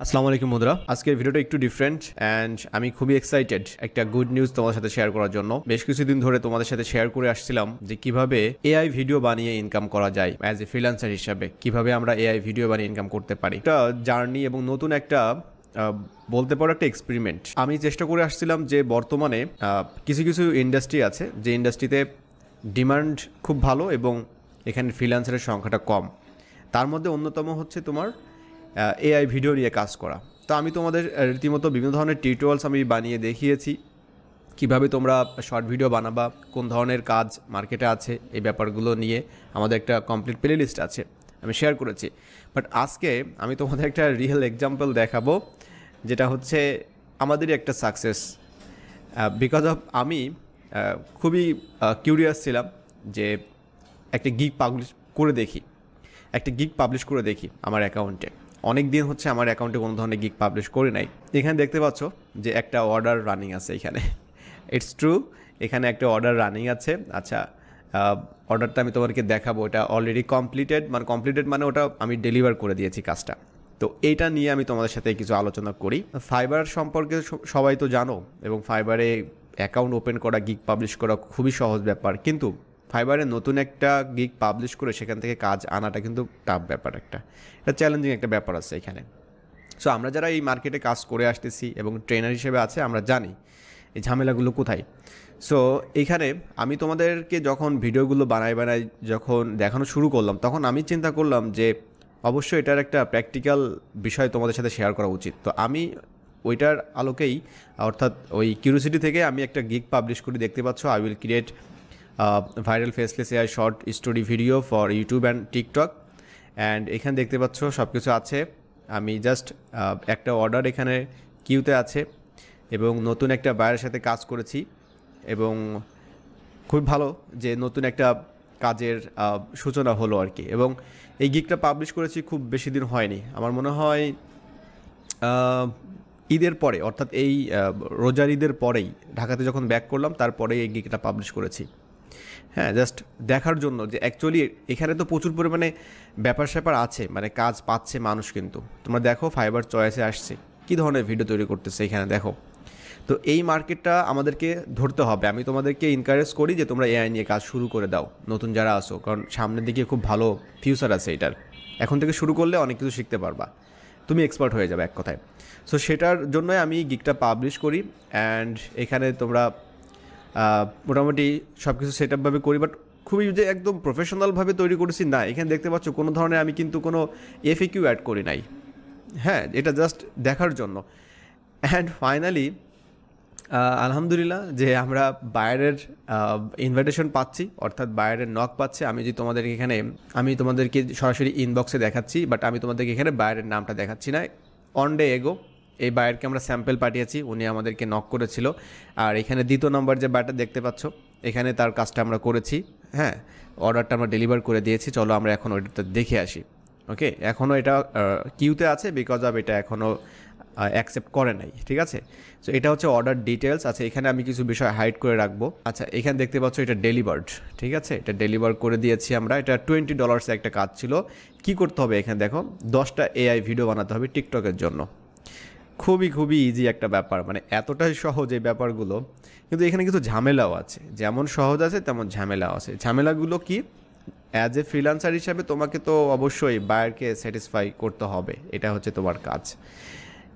আসসালামু আলাইকুম বন্ধুরা, আজকের ভিডিওটা একটু ডিফারেন্ট অ্যান্ড আমি খুবই এক্সাইটেড একটা গুড নিউজ তোমাদের সাথে শেয়ার করার জন্য। বেশ কিছুদিন ধরে তোমাদের সাথে শেয়ার করে আসছিলাম যে কিভাবে এআই ভিডিও বানিয়ে ইনকাম করা যায় অ্যাজ এ ফ্রিল্যান্সার হিসাবে, কিভাবে আমরা এআই ভিডিও বানিয়ে ইনকাম করতে পারি। একটা জার্নি এবং নতুন একটা বলতে পারো একটা এক্সপেরিমেন্ট আমি চেষ্টা করে আসছিলাম। যে বর্তমানে কিছু কিছু ইন্ডাস্ট্রি আছে যে ইন্ডাস্ট্রিতে ডিমান্ড খুব ভালো এবং এখানে ফ্রিল্যান্সারের সংখ্যাটা কম। তার মধ্যে অন্যতম হচ্ছে তোমার এআই ভিডিও নিয়ে কাজ করা। তো আমি তোমাদের রীতিমতো বিভিন্ন ধরনের টিউটোরিয়ালস আমি বানিয়ে দেখিয়েছি কিভাবে তোমরা শর্ট ভিডিও বানাবা, কোন ধরনের কাজ মার্কেটে আছে, এই ব্যাপারগুলো নিয়ে আমাদের একটা কমপ্লিট প্লে লিস্ট আছে, আমি শেয়ার করেছি। বাট আজকে আমি তোমাদের একটা রিয়েল এক্সাম্পল দেখাবো, যেটা হচ্ছে আমাদেরই একটা সাকসেস। বিকজ অফ আমি খুবই কিউরিয়াস ছিলাম যে একটা গিগ পাবলিশ করে দেখি আমার অ্যাকাউন্টে। অনেক দিন হচ্ছে আমার অ্যাকাউন্টে কোনো ধরনের গিগ পাবলিশ করে নাই। এখানে দেখতে পাচ্ছ যে একটা অর্ডার রানিং আছে এখানে। ইটস ট্রু, এখানে একটা অর্ডার রানিং আছে। আচ্ছা, অর্ডারটা আমি তোমাদেরকে দেখাবো। এটা অলরেডি কমপ্লিটেড মানে ওটা আমি ডেলিভার করে দিয়েছি কাজটা। তো এইটা নিয়ে আমি তোমাদের সাথে কিছু আলোচনা করি। ফাইবার সম্পর্কে সবাই তো জানো, এবং ফাইবারে অ্যাকাউন্ট ওপেন করা, গিগ পাবলিশ করা খুবই সহজ ব্যাপার। কিন্তু ফাইবারে নতুন একটা গিগ পাবলিশ করে সেখান থেকে কাজ আনাটা কিন্তু টাফ ব্যাপার, এটা চ্যালেঞ্জিং একটা ব্যাপার আছে এখানে। সো আমরা যারা এই মার্কেটে কাজ করে আসতেছি এবং ট্রেনার হিসেবে আছে, আমরা জানি এই ঝামেলাগুলো কোথায়। সো এইখানে আমি তোমাদেরকে যখন ভিডিওগুলো বানাই যখন দেখানো শুরু করলাম, তখন আমি চিন্তা করলাম যে অবশ্যই এটার একটা প্র্যাকটিক্যাল বিষয় তোমাদের সাথে শেয়ার করা উচিত। তো আমি ওইটার আলোকেই, অর্থাৎ ওই কিউরিওসিটি থেকে আমি একটা গিগ পাবলিশ করি। দেখতে পাচ্ছ, I will create viral faceless AI short story video for YouTube and TikTok. And এখানে দেখতে পাচ্ছ সব কিছু আছে। আমি জাস্ট একটা অর্ডার এখানে কিউতে আছে এবং নতুন একটা বায়ারের সাথে কাজ করেছি, এবং খুব ভালো যে নতুন একটা কাজের সূচনা হলো আর কি। এবং এই গিগটা পাবলিশ করেছি খুব বেশি দিন হয়নি, আমার মনে হয় ঈদের পরে, অর্থাৎ এই রোজার ঈদের পরেই ঢাকাতে যখন ব্যাক করলাম তারপরেই এই গিগটা পাবলিশ করেছি। হ্যাঁ, জাস্ট দেখার জন্য যে অ্যাকচুয়ালি এখানে তো প্রচুর পরিমাণে ব্যাপার স্যাপার আছে, মানে কাজ পাচ্ছে মানুষ। কিন্তু তোমরা দেখো ফাইবার চয়েসে আসছে, কী ধরনের ভিডিও তৈরি করতেছে এখানে দেখো। তো এই মার্কেটটা আমাদেরকে ধরতে হবে। আমি তোমাদেরকে এনকারেজ করি যে তোমরা এআই নিয়ে কাজ শুরু করে দাও, নতুন যারা আসো, কারণ সামনের দিকে খুব ভালো ফিউচার আছে এটার। এখন থেকে শুরু করলে অনেক কিছু শিখতে পারবা, তুমি এক্সপার্ট হয়ে যাবে এক কথায়। সো সেটার জন্যই আমি গিগটা পাবলিশ করি। অ্যান্ড এখানে তোমরা মোটামুটি সব কিছু সেট আপভাবে করি, বাট খুবই যে একদম প্রফেশনালভাবে তৈরি করেছি না। এখানে দেখতে পাচ্ছ কোনো ধরনের আমি কিন্তু কোনো এফএকিউ অ্যাড করি নাই। হ্যাঁ, এটা জাস্ট দেখার জন্য। অ্যান্ড ফাইনালি আলহামদুলিল্লাহ যে আমরা বায়ারের ইনভাইটেশন পাচ্ছি, অর্থাৎ বায়ারের নক পাচ্ছে। আমি তোমাদেরকে সরাসরি ইনবক্সে দেখাচ্ছি, বাট আমি তোমাদেরকে এখানে বায়ারের নামটা দেখাচ্ছি না। অন ডে এগো এই বায়ারকে আমরা স্যাম্পল পাঠিয়েছি, উনি আমাদেরকে নক করেছিল। আর এখানে দ্বিতীয় নম্বর যে বায়ারটা দেখতে পাচ্ছ, এখানে তার কাজটা আমরা করেছি। হ্যাঁ, অর্ডারটা আমরা ডেলিভার করে দিয়েছি। চলো আমরা এখন অর্ডারটা দেখে আসি। ওকে, এখনও এটা কিউতে আছে, বিকজ অফ এটা এখনও অ্যাকসেপ্ট করে নাই। ঠিক আছে, সো এটা হচ্ছে অর্ডার ডিটেলস। আচ্ছা, এখানে আমি কিছু বিষয় হাইড করে রাখবো। আচ্ছা, এখানে দেখতে পাচ্ছ এটা ডেলিভার্ড। ঠিক আছে, এটা ডেলিভার করে দিয়েছি আমরা। এটা $20 একটা কাজ ছিল। কি করতে হবে এখানে দেখো, 10টা এআই ভিডিও বানাতে হবে টিকটকের জন্য। খুবই খুবই ইজি একটা ব্যাপার, মানে এতটাই সহজ এই ব্যাপারগুলো। কিন্তু এখানে কিছু ঝামেলাও আছে, যেমন সহজ আছে তেমন ঝামেলাও আছে। ঝামেলাগুলো কি, অ্যাজ এ ফ্রিল্যান্সার হিসাবে তোমাকে তো অবশ্যই বায়ারকে স্যাটিসফাই করতে হবে, এটা হচ্ছে তোমার কাজ।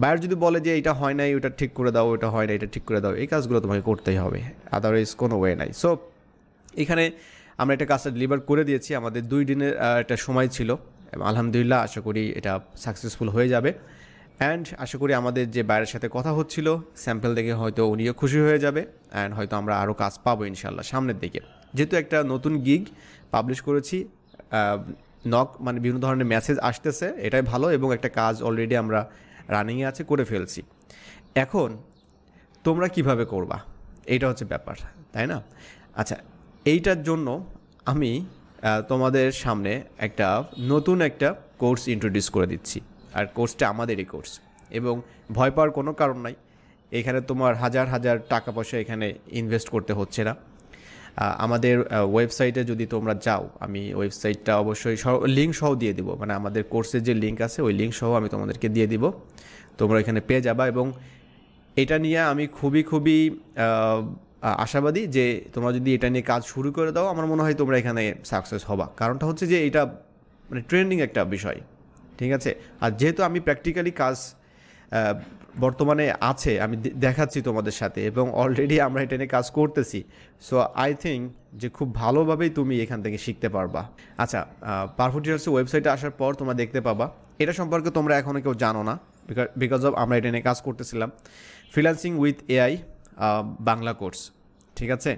বায়ার যদি বলে যে এটা হয় নাই, ওটা ঠিক করে দাও, ওটা হয় না, এটা ঠিক করে দাও, এই কাজগুলো তোমাকে করতেই হবে, আদারওয়াইজ কোনো ওয়ে নাই। সো এখানে আমরা একটা কাজটা ডেলিভার করে দিয়েছি। আমাদের 2 দিনের একটা সময় ছিল, এবং আলহামদুলিল্লাহ আশা করি এটা সাকসেসফুল হয়ে যাবে। অ্যান্ড আশা করি আমাদের যে বায়ারের সাথে কথা হচ্ছিল, স্যাম্পল দেখে হয়তো উনিও খুশি হয়ে যাবে। অ্যান্ড হয়তো আমরা আরও কাজ পাবো ইনশাল্লাহ সামনের দিকে। যেহেতু একটা নতুন গিগ পাবলিশ করেছি, মানে বিভিন্ন ধরনের মেসেজ আসতেছে, এটাই ভালো। এবং একটা কাজ অলরেডি আমরা রানিংয়ে আছে, করে ফেলছি। এখন তোমরা কিভাবে করবা, এইটা হচ্ছে ব্যাপার, তাই না? আচ্ছা, এইটার জন্য আমি তোমাদের সামনে নতুন একটা কোর্স ইন্ট্রোডিউস করে দিচ্ছি। আর কোর্সটা আমাদেরই কোর্স, এবং ভয় পাওয়ার কোনো কারণ নাই। এখানে তোমার হাজার হাজার টাকা পয়সা এখানে ইনভেস্ট করতে হচ্ছে না। আমাদের ওয়েবসাইটে যদি তোমরা যাও, আমি ওয়েবসাইটটা অবশ্যই লিঙ্ক সহ দিয়ে দিব, মানে আমাদের কোর্সের যে লিঙ্ক আছে ওই লিঙ্ক সহ আমি তোমাদেরকে দিয়ে দিব, তোমরা এখানে পেয়ে যাবা। এবং এটা নিয়ে আমি খুবই আশাবাদী যে তোমরা যদি এটা নিয়ে কাজ শুরু করে দাও, আমার মনে হয় তোমরা এখানে সাকসেস হবা। কারণটা হচ্ছে যে এটা মানে ট্রেন্ডিং একটা বিষয়, ঠিক আছে। আর যেহেতু আমি প্র্যাকটিক্যালি কাজ বর্তমানে আছে, আমি দেখাচ্ছি তোমাদের সাথে, এবং অলরেডি আমরা এটা নিয়ে কাজ করতেছি। সো আই থিঙ্ক যে খুব ভালোভাবেই তুমি এখান থেকে শিখতে পারবা। আচ্ছা, পারফেক্ট টিচার্সের ওয়েবসাইটে আসার পর তোমরা দেখতে পাবা, এটা সম্পর্কে তোমরা এখনও কেউ জানো না, বিকজ অফ আমরা এটা নিয়ে কাজ করতেছিলাম, freelancing with AI Bangla course, ঠিক আছে।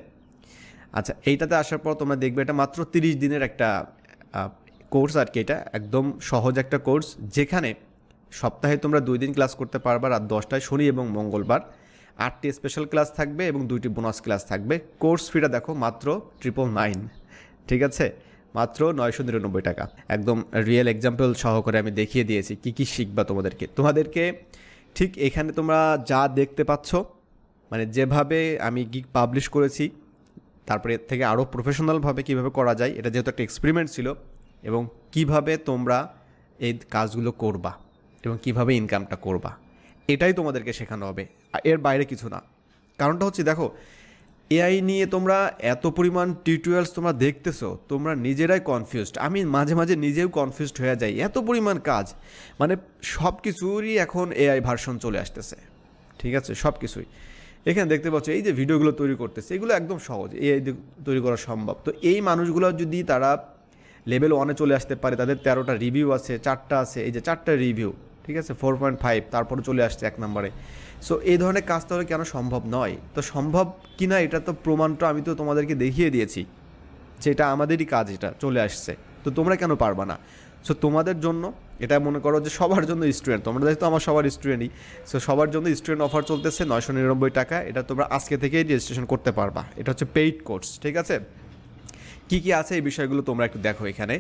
আচ্ছা, এইটাতে আসার পর তোমরা দেখবে এটা মাত্র 30 দিনের একটা কোর্স আর কি। এটা একদম সহজ একটা কোর্স, যেখানে সপ্তাহে তোমরা 2 দিন ক্লাস করতে পারবা, রাত 10টায় শনি এবং মঙ্গলবার। 8টি স্পেশাল ক্লাস থাকবে এবং 2টি বোনাস ক্লাস থাকবে। কোর্স ফিটা দেখো মাত্র 999, ঠিক আছে, মাত্র 999 টাকা। একদম রিয়েল এক্সাম্পল সহকারে আমি দেখিয়ে দিয়েছি কি কি শিখবা তোমাদেরকে ঠিক এখানে তোমরা যা দেখতে পাচ্ছ, মানে যেভাবে আমি গিগ পাবলিশ করেছি, তারপরে এর থেকে আরও প্রফেশনালভাবে কীভাবে করা যায়, এটা যেহেতু একটা এক্সপেরিমেন্ট ছিল, এবং কিভাবে তোমরা এই কাজগুলো করবা এবং কিভাবে ইনকামটা করবা, এটাই তোমাদেরকে শেখানো হবে, এর বাইরে কিছু না। কারণটা হচ্ছে দেখো, এআই নিয়ে তোমরা এত পরিমাণ টিউটোরিয়ালস তোমরা দেখতেছো, তোমরা নিজেরাই কনফিউজড। আমি মাঝে মাঝে নিজেও কনফিউজড হয়ে যাই, এত পরিমাণ কাজ, মানে সব কিছুরই এখন এআই ভার্সন চলে আসতেছে, ঠিক আছে, সব কিছুই। এখানে দেখতে পাচ্ছ এই যে ভিডিওগুলো তৈরি করতেছে, এগুলো একদম সহজ, এআই তৈরি করা সম্ভব। তো এই মানুষগুলো যদি তারা লেভেল 1-এ চলে আসতে পারে, তাদের 13টা রিভিউ আছে, 4টা আছে, এই যে 4টা রিভিউ, ঠিক আছে, 4.5, তারপরে চলে আসছে 1 নম্বরে। সো এই ধরনের কাজ তাহলে কেন সম্ভব নয়? তো সম্ভব কিনা এটা তো প্রমাণটা আমি তো তোমাদেরকে দেখিয়ে দিয়েছি যে এটা আমাদেরই কাজ, এটা চলে আসছে, তো তোমরা কেন পারবা না? সো তোমাদের জন্য এটা মনে করো যে সবার জন্য স্টুডেন্ট, তোমরা যেহেতু আমার সবার স্টুডেন্টই, সো সবার জন্য স্টুডেন্ট অফার চলতেছে 999 টাকা। এটা তোমরা আজকে থেকেই রেজিস্ট্রেশন করতে পারবা। এটা হচ্ছে পেইড কোর্স, ঠিক আছে। কী কী আছে এই বিষয়গুলো তোমরা একটু দেখো। এখানে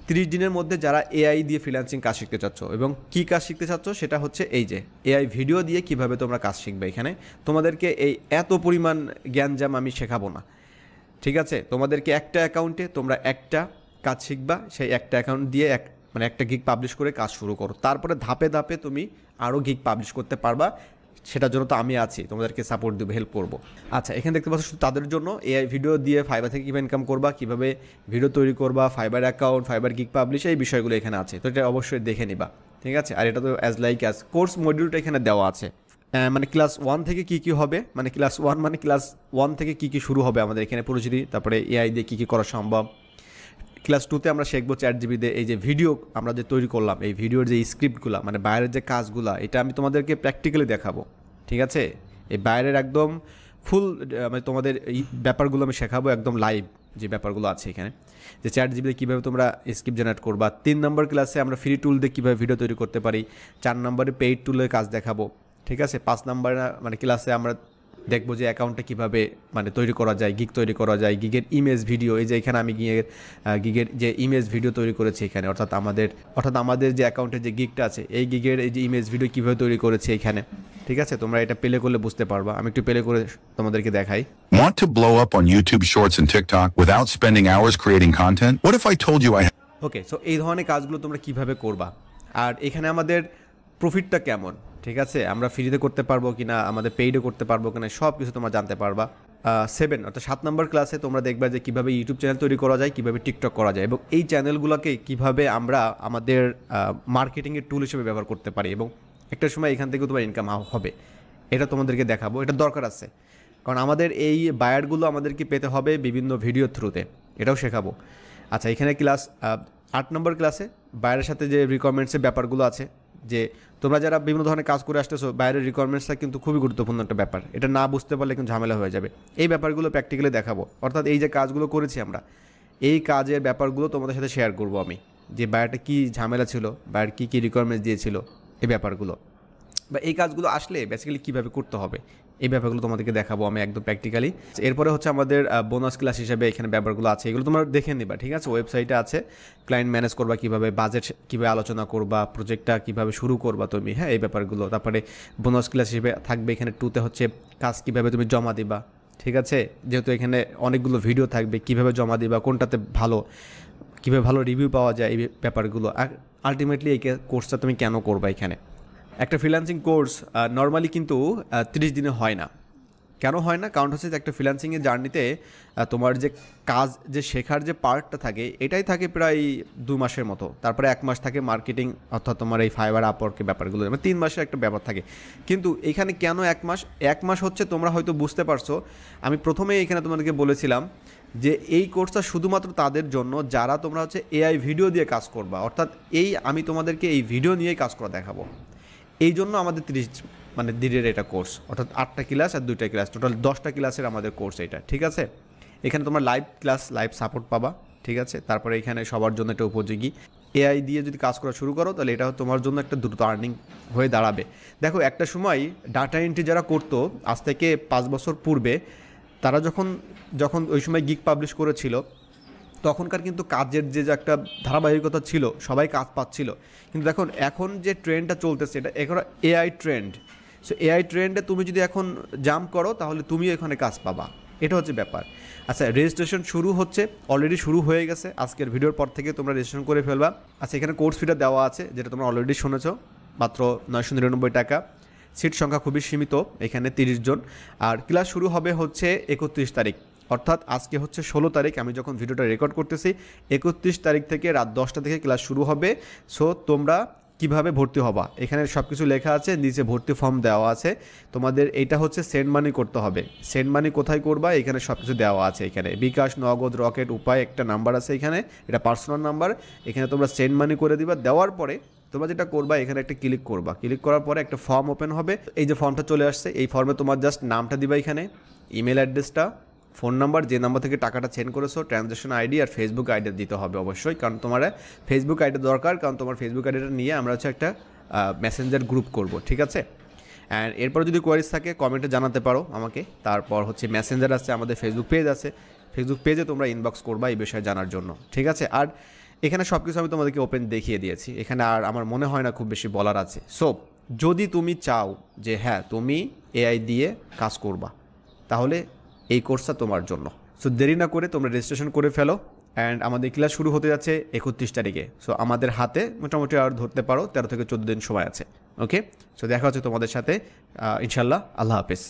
30 দিনের মধ্যে যারা এআই দিয়ে ফ্রিল্যান্সিং কাজ শিখতে চাচ্ছ, এবং কী কাজ শিখতে চাচ্ছ সেটা হচ্ছে এই যে এআই ভিডিও দিয়ে কিভাবে তোমরা কাজ শিখবে। এখানে তোমাদেরকে এই এত পরিমাণ জ্ঞানজাম আমি শেখাবো না, ঠিক আছে। তোমাদেরকে একটা অ্যাকাউন্টে তোমরা একটা কাজ শিখবা, সেই একটা অ্যাকাউন্ট দিয়ে মানে একটা গিগ পাবলিশ করে কাজ শুরু করো। তারপরে ধাপে ধাপে তুমি আরও গিগ পাবলিশ করতে পারবা, সেটার জন্য তো আমি আছি, তোমাদেরকে সাপোর্ট দেবো, হেল্প করবো। আচ্ছা, এখানে দেখতে পাচ্ছ শুধু তাদের জন্য এআই ভিডিও দিয়ে ফাইবার থেকে কীভাবে ইনকাম করবা, কীভাবে ভিডিও তৈরি করবা, fibre account, fibre gig publish, এই বিষয়গুলো এখানে আছে। তো এটা অবশ্যই দেখে নিবা, ঠিক আছে। আর এটা তো অ্যাজ কোর্স মডিউলটা এখানে দেওয়া আছে, মানে ক্লাস 1 থেকে কী হবে, মানে ক্লাস 1 থেকে কী শুরু হবে আমাদের এখানে পরিচিতি, তারপরে এআই দিয়ে কী করা সম্ভব। ক্লাস 2তে আমরা শিখবো ChatGPT এই যে ভিডিও আমরা যে তৈরি করলাম, এই ভিডিওর যে স্ক্রিপ্টগুলো, মানে বাইরের যে কাজগুলো, এটা আমি তোমাদেরকে প্র্যাকটিক্যালি দেখাবো, ঠিক আছে। এই বাইরের একদম ফুল মানে তোমাদের এই ব্যাপারগুলো আমি শেখাবো, একদম লাইভ যে ব্যাপারগুলো আছে এখানে, যে ChatGPT কীভাবে তোমরা স্ক্রিপ্ট জেনারেট করবা। 3 নম্বর ক্লাসে আমরা ফ্রি টুল দিয়ে কীভাবে ভিডিও তৈরি করতে পারি। 4 নম্বরে পেইড টুলের কাজ দেখাবো, ঠিক আছে। 5 নম্বর মানে ক্লাসে আমরা দেখবো যে অ্যাকাউন্টটা কীভাবে মানে তৈরি করা যায়, গিগ তৈরি করা যায়, গিগের ইমেজ ভিডিও, এই যে এখানে আমি গিগের যে ইমেজ ভিডিও তৈরি করেছি এখানে, অর্থাৎ আমাদের যে অ্যাকাউন্টের যে গিগটা আছে, এই গিগের এই যে ইমেজ ভিডিও কীভাবে তৈরি করেছি এখানে, ঠিক আছে। তোমরা এটা প্লে করলে বুঝতে পারবা, আমি একটু প্লে করে তোমাদেরকে দেখাই। Want to blow up on YouTube Shorts and TikTok without spending hours creating content? What if I told you okay, so এই ধরনের কাজগুলো তোমরা কিভাবে করবা, আর এখানে আমাদের প্রফিটটা কেমন, ঠিক আছে, আমরা ফ্রিতে করতে পারবো কিনা, আমাদের পেইডে করতে পারবো কিনা, সব কিছু তোমরা জানতে পারবা। 7 অর্থাৎ 7 নম্বর ক্লাসে তোমরা দেখবা যে কীভাবে ইউটিউব চ্যানেল তৈরি করা যায়, কীভাবে টিকটক করা যায়, এবং এই চ্যানেলগুলোকে কীভাবে আমরা আমাদের মার্কেটিংয়ের টুল হিসেবে ব্যবহার করতে পারি, এবং একটা সময় এখান থেকেও তোমার ইনকাম হবে, এটা তোমাদেরকে দেখাবো। এটা দরকার আছে, কারণ আমাদের এই বায়ারগুলো আমাদেরকে পেতে হবে বিভিন্ন ভিডিও থ্রুতে, এটাও শেখাবো। আচ্ছা, এখানে ক্লাস 8 নম্বর ক্লাসে বাইরের সাথে যে রিকোয়ারমেন্টসের ব্যাপারগুলো আছে, যে তোমরা যারা বিভিন্ন ধরনের কাজ করে আসতেছো, বাইরের রিকোয়ারমেন্টসটা কিন্তু খুবই গুরুত্বপূর্ণ একটা ব্যাপার, এটা না বুঝতে পারলে কিন্তু ঝামেলা হয়ে যাবে। এই ব্যাপারগুলো প্র্যাকটিক্যালি দেখাবো, অর্থাৎ এই যে কাজগুলো করেছি আমরা, এই কাজের ব্যাপারগুলো তোমাদের সাথে শেয়ার করবো আমি, যে বায়ারটা কী ঝামেলা ছিল, বায়ার কী রিকোয়ারমেন্টস দিয়েছিল, এই ব্যাপারগুলো, বা এই কাজগুলো আসলে বেসিক্যালি কীভাবে করতে হবে, এই ব্যাপারগুলো তোমাদেরকে দেখাবো আমি একদম প্র্যাকটিক্যালি। এরপরে হচ্ছে আমাদের বোনাস ক্লাস হিসেবে এখানে ব্যাপারগুলো আছে, এগুলো তোমরা দেখে নিবা, ঠিক আছে। ওয়েবসাইটে আছে, ক্লায়েন্ট ম্যানেজ করবা কীভাবে, বাজেট কীভাবে আলোচনা করবা, প্রজেক্টটা কীভাবে শুরু করবা তুমি, হ্যাঁ, এই ব্যাপারগুলো। তারপরে বোনাস ক্লাস হিসেবে থাকবে এখানে 2তে হচ্ছে কাজ কীভাবে তুমি জমা দিবা, ঠিক আছে, যেহেতু এখানে অনেকগুলো ভিডিও থাকবে, কিভাবে জমা দিবা, কোনটাতে ভালো, কীভাবে ভালো রিভিউ পাওয়া যায়, এই ব্যাপারগুলো। আর আলটিমেটলি এই কোর্সটা তুমি কেন করবা এখানে? একটা ফ্রিল্যান্সিং কোর্স নর্মালি কিন্তু 30 দিনে হয় না। কেন হয় না? কারণ হচ্ছে যে একটা ফ্রিল্যান্সিংয়ের জার্নিতে তোমার যে কাজ, যে শেখার যে পার্টটা থাকে, এটাই থাকে প্রায় 2 মাসের মতো। তারপরে 1 মাস থাকে মার্কেটিং, অর্থাৎ তোমার এই ফাইবার আপওয়ার্কের ব্যাপারগুলো, মানে 3 মাসের একটা ব্যাপার থাকে। কিন্তু এখানে কেন 1 মাস? 1 মাস হচ্ছে, তোমরা হয়তো বুঝতে পারছো, আমি প্রথমেই এখানে তোমাদেরকে বলেছিলাম যে এই কোর্সটা শুধুমাত্র তাদের জন্য যারা তোমরা হচ্ছে এআই ভিডিও দিয়ে কাজ করবা। অর্থাৎ আমি তোমাদেরকে এই ভিডিও নিয়েই কাজ করা দেখাবো। এই জন্য আমাদের 30 দিনের এটা কোর্স, অর্থাৎ 8টা ক্লাস আর 2টা ক্লাস, টোটাল 10টা ক্লাসের আমাদের কোর্স এটা। ঠিক আছে, এখানে তোমরা লাইভ ক্লাস, লাইভ সাপোর্ট পাবা। ঠিক আছে, তারপরে এখানে সবার জন্য এটা উপযোগী। এআই দিয়ে যদি কাজ করা শুরু করো তাহলে এটা তোমার জন্য একটা দ্রুত আর্নিং হয়ে দাঁড়াবে। দেখো, একটা সময় ডাটা এন্ট্রি যারা করতো আজ থেকে 5 বছর পূর্বে, তারা যখন ওই সময় গিগ পাবলিশ করেছিল, তখনকার কিন্তু কাজের যে একটা ধারাবাহিকতা ছিল, সবাই কাজ পাচ্ছিল। কিন্তু দেখুন এখন যে ট্রেন্ডটা চলতেছে, এটা এখন এআই ট্রেন্ড। সো এআই ট্রেন্ডে তুমি যদি এখন জাম্প করো তাহলে তুমিও এখানে কাজ পাবা, এটা হচ্ছে ব্যাপার। আচ্ছা, রেজিস্ট্রেশন শুরু হচ্ছে, অলরেডি শুরু হয়ে গেছে। আজকের ভিডিওর পর থেকে তোমরা রেজিস্ট্রেশন করে ফেলবা। আচ্ছা, এখানে কোর্স ফিটা দেওয়া আছে, যেটা তোমরা অলরেডি শুনেছো, মাত্র 999 টাকা। সিট সংখ্যা খুবই সীমিত, এখানে 30 জন। আর ক্লাস শুরু হবে হচ্ছে 31 তারিখ, অর্থাৎ আজকে হচ্ছে 16 তারিখ, আমি যখন ভিডিওটা রেকর্ড করতেছি 31 তারিখ থেকে রাত 10টা থেকে ক্লাস শুরু হবে। সো তোমরা কিভাবে ভর্তি হবা, এখানে সব কিছু লেখা আছে, নিচে ভর্তি ফর্ম দেওয়া আছে। তোমাদের এইটা হচ্ছে সেন্ড মানি করতে হবে। সেন্ড মানি কোথায় করবা, এখানে সব কিছু দেওয়া আছে। এখানে বিকাশ, নগদ, রকেট, উপায় একটা নাম্বার আছে এখানে, এটা পার্সোনাল নাম্বার। এখানে তোমরা সেন্ড মানি করে দিবা। দেওয়ার পরে তোমরা যেটা করবা, এখানে একটা ক্লিক করবা। ক্লিক করার পরে একটা ফর্ম ওপেন হবে। এই যে ফর্মটা চলে আসছে, এই ফর্মে তোমার জাস্ট নামটা দিবা, এখানে ইমেল অ্যাড্রেসটা, ফোন নাম্বার, যে নাম্বার থেকে টাকাটা সেন্ড করেছো, ট্রানজ্যাকশন আইডি আর ফেসবুক আইডি দিতে হবে অবশ্যই, কারণ তোমার ফেসবুক আইডি দরকার, কারণ তোমার ফেসবুক আইডিটা নিয়ে আমরা হচ্ছে একটা মেসেঞ্জার গ্রুপ করব। ঠিক আছে, অ্যান্ড এরপর যদি কোয়ারিজ থাকে কমেন্টে জানাতে পারো আমাকে। তারপর হচ্ছে মেসেঞ্জার আছে, আমাদের ফেসবুক পেজ আছে, ফেসবুক পেজে তোমরা ইনবক্স করবা এই বিষয়ে জানার জন্য। ঠিক আছে, আর এখানে সব কিছু আমি তোমাদেরকে ওপেন দেখিয়ে দিয়েছি, এখানে আর আমার মনে হয় না খুব বেশি বলার আছে। সো যদি তুমি চাও যে হ্যাঁ তুমি এআই দিয়ে কাজ করবা, তাহলে এই কোর্সটা তোমার জন্য। সো দেরি না করে তোমরা রেজিস্ট্রেশন করে ফেলো। অ্যান্ড আমাদের ক্লাস শুরু হতে যাচ্ছে 31 তারিখে। সো আমাদের হাতে মোটামুটি আর ধরতে পারো 13 থেকে 14 দিন সময় আছে। ওকে, সো দেখা হচ্ছে তোমাদের সাথে ইনশাল্লাহ। আল্লাহ হাফেজ।